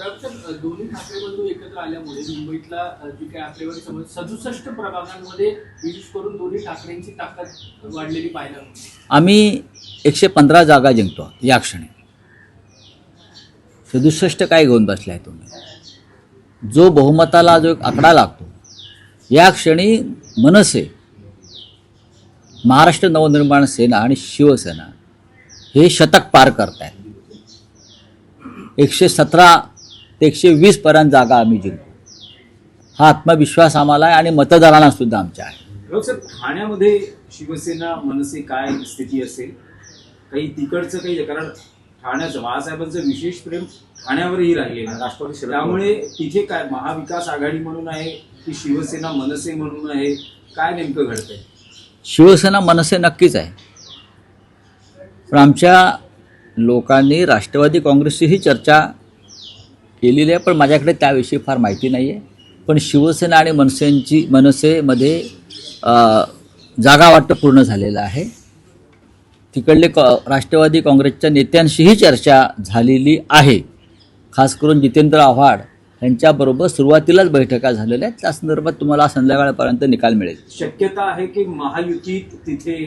दोन्ही ठाकरे बंधू एकत्र आल्यामुळे मुंबईतला जी काही आकडेवारी समज 67 प्रभागांमध्ये विशेष करून दोन्ही ठाकरेंची ताकद वाढलेली पाहायला मिळते. आम्ही 115 जागा जिंकतो या क्षणी. 67 काय घेऊन बसलाय तुम्ही? जो बहुमताला जो एक आकडा लागतो या क्षणी मनसे, महाराष्ट्र नवनिर्माण सेना आणि शिवसेना हे शतक पार करत आहेत. 117 ते 120 पर्यंत जागा आम्ही जिंकतो. हा आत्मविश्वास आम्हाला आहे आणि मतदारांना सुद्धा आमच्या आहे. सर, ठाण्यामध्ये शिवसेना मनसे काय स्थिती असेल? काही तिकडचं काही, कारण ठाण्याचं बाळासाहेबांचं विशेष प्रेम ठाण्यावरही राहिले राष्ट्रवादी, त्यामुळे तिथे काय महाविकास आघाडी म्हणून आहे की शिवसेना मनसे म्हणून आहे, काय नेमकं घडतंय? शिवसेना मनसे नक्कीच आहे, पण आमच्या लोकांनी राष्ट्रवादी काँग्रेसचीही चर्चा केलेली आहे, पण माझ्याकडे त्याविषयी फार माहिती नाही आहे. पण शिवसेना आणि मनसेमध्ये जागा वाटप पूर्ण झालेलं आहे. तिकडले राष्ट्रवादी काँग्रेसच्या नेत्यांशीही चर्चा झालेली आहे. खास करून जितेंद्र आव्हाड यांच्याबरोबर सुरुवातीलाच बैठका झालेल्या आहेत. त्या संदर्भात तुम्हाला संध्याकाळपर्यंत निकाल मिळेल. शक्यता आहे की महायुतीत तिथे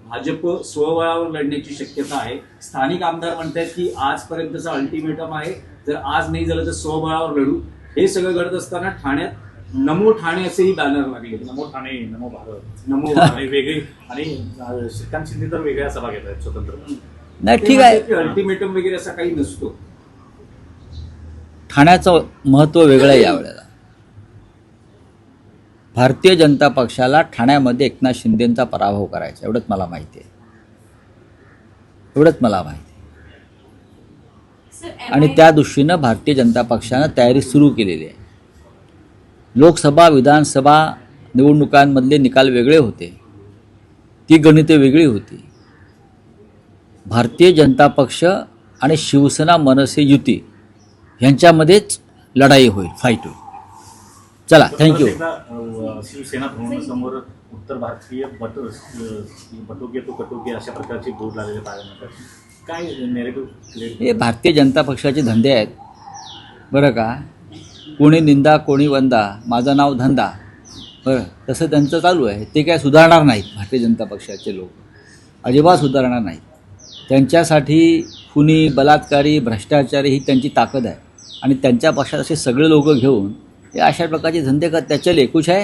भाजप स्वबळावर लढण्याची शक्यता आहे. स्थानिक आमदार म्हणतात की आजपर्यंतचा अल्टिमेटम आहे, जर आज नाही झालं तर स्वबळावर लढू. हे सगळं घडत असताना ठाण्यात नमो ठाणे असेही बॅनर लागले. नमो ठाणे, नमो भारत, नमो ठाणे वेगळे, आणि श्रीकांत शिंदे तर वेगळ्या सभा घेत आहेत स्वतंत्र. नाही, ठीक आहे, अल्टिमेटम वगैरे असा काही नसतो. ठाण्याचं महत्त्व वेगळं आहे यावेळेला. भारतीय जनता पक्षाला ठाण्यामध्ये एकनाथ शिंदेंचा पराभव करायचा, एवढंच मला माहिती आहे. आणि त्या दृष्टीनं भारतीय जनता पक्षानं तयारी सुरू केलेली आहे. लोकसभा विधानसभा निवडणुकांमधले निकाल वेगळे होते, ती गणिते वेगळी होती. भारतीय जनता पक्ष आणि शिवसेना मनसे युती यांच्यामध्येच लढाई होईल, फाईट होईल. चला, थँक्यू. शिवसेना भवनासमोर उत्तर भारतीय बटोके तो कटोके अशा प्रकारचे बोर्ड लागलेले पाहायला मिळतात. काय नेरेटिव्ह? हे भारतीय जनता पक्षाचे धंदे आहेत बरं का. कोणी निंदा कोणी वंदा, माझं नाव धंदा, बरं, तसं त्यांचं चालू आहे. ते काय सुधारणार नाहीत. भारतीय जनता पक्षाचे लोक अजिबात सुधारणार नाहीत. त्यांच्यासाठी खुनी, बलात्कारी, भ्रष्टाचारी ही त्यांची ताकद आहे, आणि त्यांच्या पक्षात असे सगळे लोक घेऊन हे अशा प्रकारचे धंदे करतात. चले, कुछ है.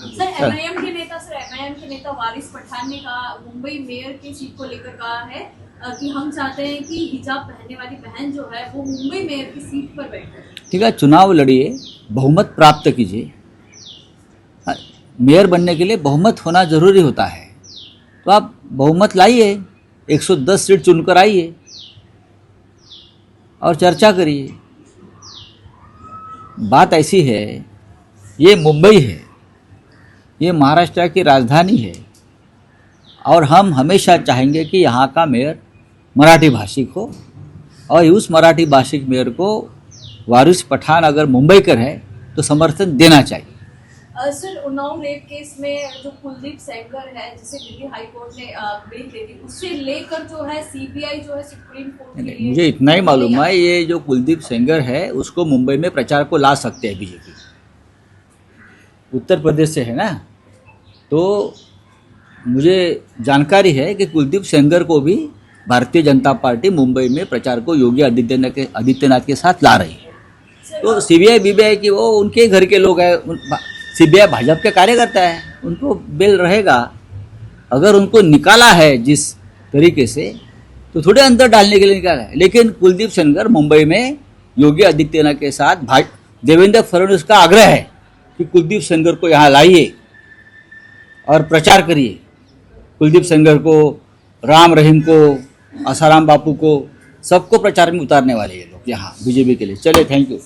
एमआईएम के नेता वारिस पठान ने कहा, मुंबई मेयर की सीट को लेकर कहा है कि हम चाहते हैं कि हिजाब पहनने वाली बहन जो है वो मुंबई मेयर की सीट पर बैठे. ठीक है, चुनाव लड़िए, बहुमत प्राप्त कीजिए. मेयर बनने के लिए बहुमत होना ज़रूरी होता है, तो आप बहुमत लाइए, 110 सीट चुनकर आइए और चर्चा करिए. बात ऐसी है, ये मुंबई है, ये महाराष्ट्र की राजधानी है, और हम हमेशा चाहेंगे कि यहाँ का मेयर मराठी भाषिक हो, और उस मराठी भाषिक मेयर को वारिस पठान अगर मुंबईकर है तो समर्थन देना चाहिए. सर, उन्नाव रेप केस में जो कुलदीप सेंगर है, जिसे दिल्ली हाई कोर्ट ने बेल दे दी, उससे लेकर जो है सीबीआई जो है सुप्रीम कोर्ट के लिए, मुझे इतना ही मालूम है, ये जो कुलदीप सेंगर है उसको मुंबई में प्रचार को ला सकते हैं बीजेपी. उत्तर प्रदेश से है ना, तो मुझे जानकारी है कि कुलदीप सेंगर को भी भारतीय जनता पार्टी मुंबई में प्रचार को योगी आदित्यनाथ के साथ ला रही है. तो सीबीआई बीबीआई की वो उनके घर के लोग हैं. सीबीआई भाजपा के कार्यकर्ता है, उनको बेल रहेगा. अगर उनको निकाला है जिस तरीके से, तो थोड़े अंदर डालने के लिए निकाला है. लेकिन कुलदीप सेंगर मुंबई में योगी आदित्यनाथ के साथ देवेंद्र फडणवीस का आग्रह है कि कुलदीप सेंगर को यहाँ लाइए और प्रचार करिए. कुलदीप सेंगर को, राम रहीम को, आसाराम बापू को, सबको प्रचार में उतारने वाले ये लोग यहाँ बीजेपी के लिए. चले, थैंक यू.